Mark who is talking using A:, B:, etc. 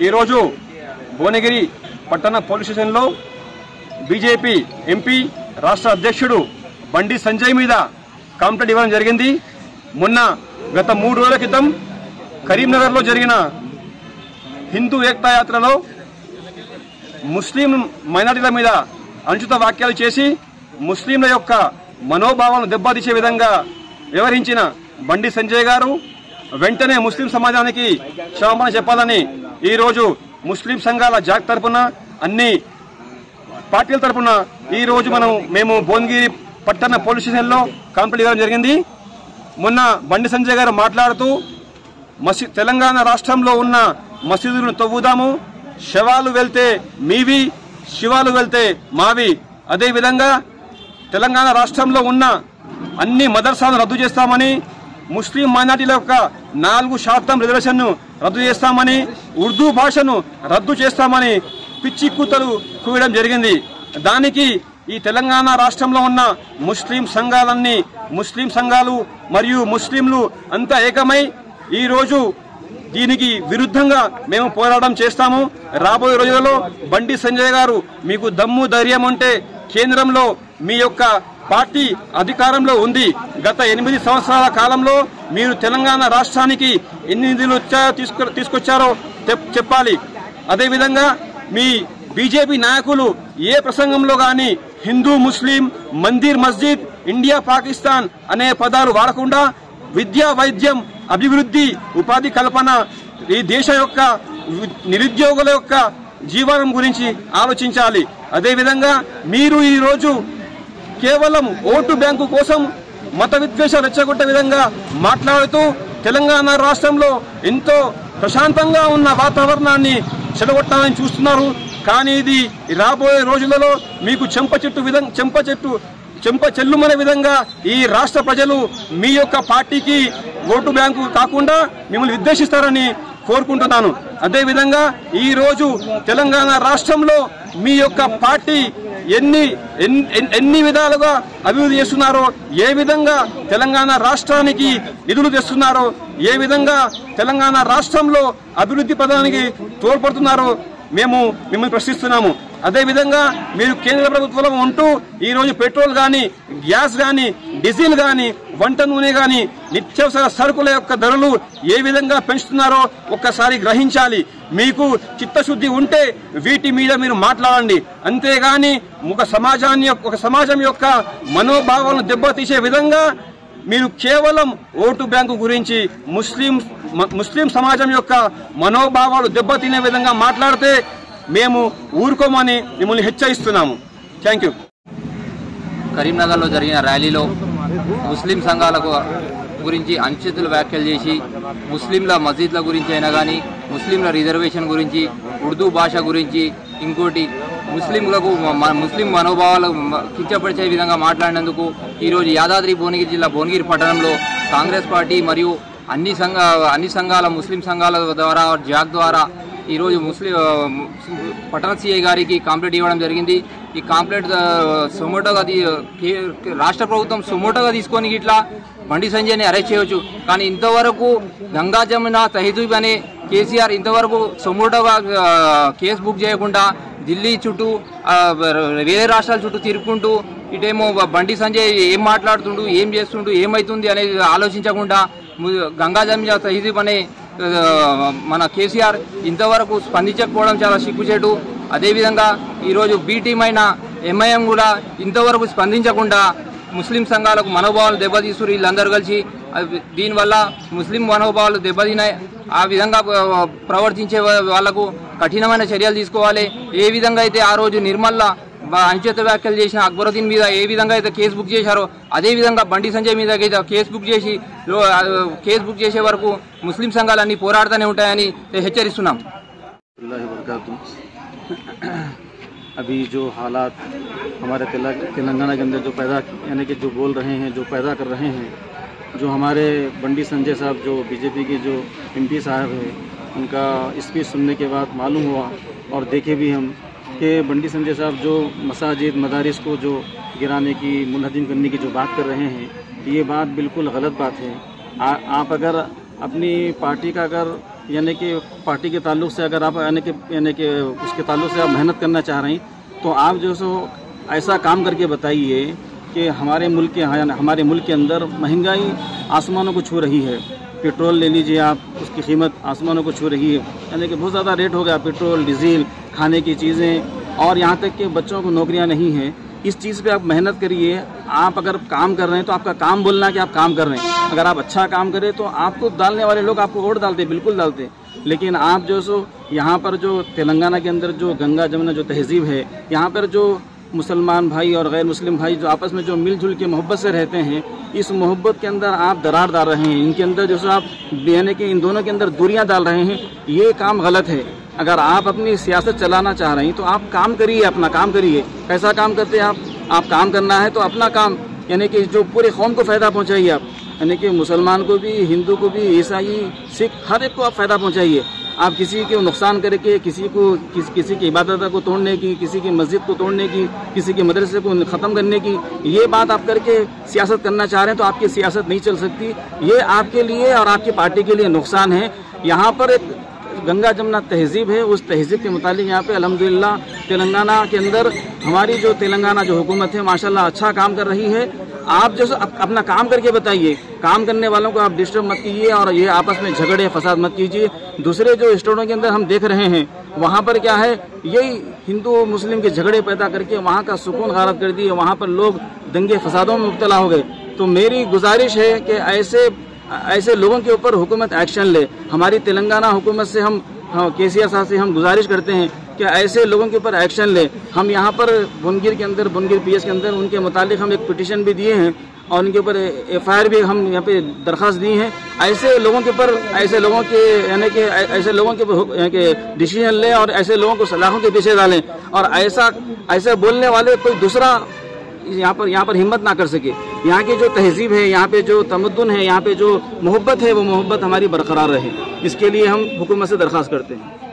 A: ఈరోజు భువనగిరి పట్టణ పోలీస్ స్టేషన్లో బీజేపీ ఎంపీ రాష్ట్ర అధ్యక్షుడు బండి సంజయ్ మీద కంప్లైంట్ ఇవ్వడం జరిగింది. మొన్న గత 3 రోజుల క్రితం కరీంనగర్లో జరిగిన హిందూ ఏకతా యాత్రలో ముస్లిం మైనారిటీల మీద అనుచిత వ్యాఖ్యలు చేసి ముస్లింల యొక్క మనోభావాలను దెబ్బతీసే విధంగా వ్యవహరించిన బండి సంజయ్ గారు వెంటనే ముస్లిం సమాజానికి క్షమాపణ చెప్పాలని ఈరోజు ముస్లిం సంఘాల జాక్ తరపున అన్ని పార్టీల తరపున ఈరోజు మేము భువనగిరి పట్టణ పోలీస్ స్టేషన్లో కంప్లైంట్ ఇవ్వడం జరిగింది. మొన్న బండి సంజయ్ గారు మాట్లాడుతూ తెలంగాణ రాష్ట్రంలో ఉన్న మసీదులను తవ్వుదాము, శవాలు వెళ్తే మీవి, శివాలు వెళ్తే మావి, అదేవిధంగా తెలంగాణ రాష్ట్రంలో ఉన్న అన్ని మదర్సాలను రద్దు చేస్తామని, ముస్లిం మైనార్టీల యొక్క 4% రిజర్వేషన్ను రద్దు చేస్తామని, ఉర్దూ భాషను రద్దు చేస్తామని పిచ్చి కూతలు కూయడం జరిగింది. దానికి ఈ తెలంగాణ రాష్ట్రంలో ఉన్న ముస్లిం సంఘాలు మరియు ముస్లింలు అంతా ఏకమై ఈరోజు దీనికి విరుద్ధంగా మేము పోరాటం చేస్తాము. రాబోయే రోజులలో బండి సంజయ్ గారు మీకు దమ్ము ధైర్యం ఉంటే కేంద్రంలో మీ యొక్క పార్టీ అధికారంలో ఉంది. గత 8 సంవత్సరాల కాలంలో మీరు తెలంగాణ రాష్ట్రానికి ఎన్ని నిధులు తీసుకొచ్చారో చెప్పాలి. అదేవిధంగా మీ బీజేపీ నాయకులు ఏ ప్రసంగంలో గాని హిందూ ముస్లిం, మందిర్ మస్జిద్, ఇండియా పాకిస్తాన్ అనే పదాలు వాడకుండా విద్యా, వైద్యం, అభివృద్ధి, ఉపాధి కల్పన, ఈ దేశ యొక్క నిరుద్యోగుల యొక్క జీవనం గురించి ఆలోచించాలి. అదేవిధంగా మీరు ఈరోజు కేవలం ఓటు బ్యాంకు కోసం మత విద్వేషాలు రెచ్చగొట్టే విధంగా మాట్లాడుతూ తెలంగాణ రాష్ట్రంలో ఎంతో ప్రశాంతంగా ఉన్న వాతావరణాన్ని చెడగొట్టాలని చూస్తున్నారు. కానీ ఇది రాబోయే రోజులలో మీకు చెంప చెల్లుమనే విధంగా ఈ రాష్ట్ర ప్రజలు మీ యొక్క పార్టీకి ఓటు బ్యాంకు కాకుండా మిమ్మల్ని విద్వేషిస్తారని కోరుకుంటున్నాను. అదేవిధంగా ఈరోజు తెలంగాణ రాష్ట్రంలో మీ యొక్క పార్టీ ఎన్ని విధాలుగా అభివృద్ధి చేస్తున్నారో, ఏ విధంగా తెలంగాణ రాష్ట్రానికి నిధులు తెస్తున్నారో, ఏ విధంగా తెలంగాణ రాష్ట్రంలో అభివృద్ధి పథకానికి తోడ్పడుతున్నారో మేము మిమ్మల్ని ప్రశ్నిస్తున్నాము. అదేవిధంగా మీరు కేంద్ర ప్రభుత్వంలో ఉంటూ ఈరోజు పెట్రోల్ కానీ, గ్యాస్ కానీ, డీజిల్ కానీ, వంట నూనె కానీ, నిత్యావసర సరుకుల యొక్క ధరలు ఏ విధంగా పెంచుతున్నారో ఒక్కసారి గ్రహించాలి. మీకు చిత్తశుద్ధి ఉంటే వీటి మీద మీరు మాట్లాడండి. అంతేగాని ఒక సమాజం యొక్క మనోభావాలను దెబ్బతీసే విధంగా మీరు కేవలం ఓటు బ్యాంకు గురించి ముస్లిం సమాజం యొక్క మనోభావాలు దెబ్బతినే విధంగా మాట్లాడితే మేము ఊరుకోమని మిమ్మల్ని హెచ్చరిస్తున్నాము. Thank you.
B: కరీంనగర్లో జరిగిన ర్యాలీలో ముస్లిం సంఘాల గురించి అనుచిత వ్యాఖ్యలు చేసి ముస్లింల మసీద్ల గురించి అయినా కానీ, ముస్లింల రిజర్వేషన్ గురించి, ఉర్దూ భాష గురించి, ఇంకోటి ముస్లిం మనోభావాలు కించపరిచే విధంగా మాట్లాడినందుకు ఈరోజు యాదాద్రి భువనగిరి జిల్లా భువనగిరి పట్టణంలో కాంగ్రెస్ పార్టీ మరియు అన్ని సంఘాల ముస్లిం సంఘాల ద్వారా జాక్ ద్వారా ఈరోజు పట్టణ సిఐ గారికి కంప్లైంట్ ఇవ్వడం జరిగింది. ఈ కంప్లైంట్ సుమోటోగా రాష్ట్ర ప్రభుత్వం సుమోటోగా తీసుకొని ఇట్లా బండి సంజయ్ని అరెస్ట్ చేయవచ్చు. కానీ ఇంతవరకు గంగా జమున తహజీబ్ అనే కేసీఆర్ ఇంతవరకు సుమోటోగా కేసు బుక్ చేయకుండా ఢిల్లీ చుట్టూ వేరే రాష్ట్రాల చుట్టూ తిరుగుకుంటూ ఇటేమో బండి సంజయ్ ఏం మాట్లాడుతుండు, ఏం చేస్తుండు, ఏమవుతుంది అనేది ఆలోచించకుండా గంగా జమున తహజీబ్ అనే మన కేసీఆర్ ఇంతవరకు స్పందించకపోవడం చాలా సిగ్గుచేటు. అదేవిధంగా ఈరోజు బీ టీం అయిన ఎంఐఎం కూడా ఇంతవరకు స్పందించకుండా ముస్లిం సంఘాలకు మనోభావాలు దెబ్బతీస్తున్నారు వీళ్ళందరూ కలిసి. దీనివల్ల ముస్లిం మనోభావాలు దెబ్బతినాయి. ఆ విధంగా ప్రవర్తించే వాళ్లకు కఠినమైన చర్యలు తీసుకోవాలి. ఏ విధంగా అయితే ఆ రోజు నిర్మల్లా అనుచిత వ్యాఖ్యలు చేసిన అక్బరుద్దీన్ మీద ఏ విధంగా అయితే కేసు బుక్ చేశారో అదేవిధంగా బండి సంజయ్ మీద అయితే కేసు బుక్ చేసే వరకు ముస్లిం సంఘాలన్నీ పోరాడుతూనే ఉంటాయని హెచ్చరిస్తున్నాం.
C: अभी जो हालात हमारे तेलंगाना के अंदर जो यानी कि जो बोल रहे हैं, जो पैदा कर रहे हैं, जो हमारे बंडी संजय साहब जो बीजेपी के जो एमपी साहब हैं, उनका स्पीच सुनने के बाद मालूम हुआ और देखे भी हम कि बंडी संजय साहब जो मसाजिद मदारिस को जो गिराने की, मुनहदिम करने की जो बात कर रहे हैं, ये बात बिल्कुल गलत बात है। आप अगर अपनी पार्टी का अगर यानी कि पार्टी के ताल्लुक से अगर आप यानी कि उसके ताल्लुक से आप मेहनत करना चाह रहे हैं तो आप जो सो ऐसा काम करके बताइए कि हमारे मुल्क के अंदर महंगाई आसमानों को छू रही है। पेट्रोल ले लीजिए आप, उसकी कीमत आसमानों को छू रही है, यानी कि बहुत ज़्यादा रेट हो गया, पेट्रोल, डीजल, खाने की चीज़ें, और यहाँ तक कि बच्चों को नौकरियाँ नहीं हैं। इस चीज़ पे आप मेहनत करिए। आप अगर काम कर रहे हैं तो आपका काम बोलना है कि आप काम कर रहे हैं। अगर आप अच्छा काम करें तो आपको डालने वाले लोग आपको वोट डालते, बिल्कुल डालते। लेकिन आप जो सो यहाँ पर जो तेलंगाना के अंदर जो गंगा जमुना जो तहजीब है, यहाँ पर जो मुसलमान भाई और गैर मुस्लिम भाई जो आपस में जो मिलजुल के मोहब्बत से रहते हैं, इस मोहब्बत के अंदर आप दरार डाल रहे हैं। इनके अंदर जो सो आप यानी कि इन दोनों के अंदर दूरियां डाल रहे हैं। ये काम गलत है। अगर आप अपनी सियासत चलाना चाह रहे हैं तो आप काम करिए, अपना काम करिए। कैसा काम करते हैं आप काम करना है तो अपना काम, यानी कि जो पूरे कौम को फ़ायदा पहुँचाइए आप, यानी कि मुसलमान को भी, हिंदू को भी, ईसाई, सिख, हर एक को आप फ़ायदा पहुँचाइए। आप किसी को नुकसान करके किसी की इबादत को तोड़ने की, किसी की मस्जिद को तोड़ने की, किसी के मदरसे को ख़त्म करने की, ये बात आप करके सियासत करना चाह रहे हैं तो आपकी सियासत नहीं चल सकती। ये आपके लिए और आपकी पार्टी के लिए नुकसान है। यहाँ पर एक गंगा जमुना तहजीब है, उस तहजीब के मुतालिक यहाँ पे अल्हम्दुलिल्लाह तेलंगाना के अंदर हमारी जो तेलंगाना जो हुकूमत है माशाल्लाह अच्छा काम कर रही है। आप जो अपना काम करके बताइए, काम करने वालों को आप डिस्टर्ब मत कीजिए और ये आपस में झगड़े फसाद मत कीजिए। दूसरे जो स्टेटों के अंदर हम देख रहे हैं वहाँ पर क्या है, यही हिंदू मुस्लिम के झगड़े पैदा करके वहाँ का सुकून गारत कर दिए, वहाँ पर लोग दंगे फसादों में मुब्तला हो गए। तो मेरी गुजारिश है कि ऐसे लोगों के ऊपर हुकूमत एक्शन ले। हमारी तेलंगाना हुकूमत से हम केसीआर साहब से हम गुजारिश करते हैं कि ऐसे लोगों के ऊपर एक्शन ले। हम यहाँ पर बुनगिर पीएस के अंदर उनके मुतालिक हम एक पिटीशन भी दिए हैं और उनके ऊपर एफआईआर भी हम यहाँ पे दरख्वास्त दी हैं। ऐसे लोगों के ऊपर ऐसे लोगों के ऊपर डिसीजन ले और ऐसे लोगों को सलाखों के पीछे डालें और ऐसा बोलने वाले कोई दूसरा यहाँ पर हिम्मत ना कर सके। यहाँ की जो तहजीब है, यहाँ पे जो तमद्दुन है, यहाँ पे जो मोहब्बत है, वो मोहब्बत हमारी बरकरार रहे। इसके लिए हम हुकूमत से दरख्वास्त करते हैं।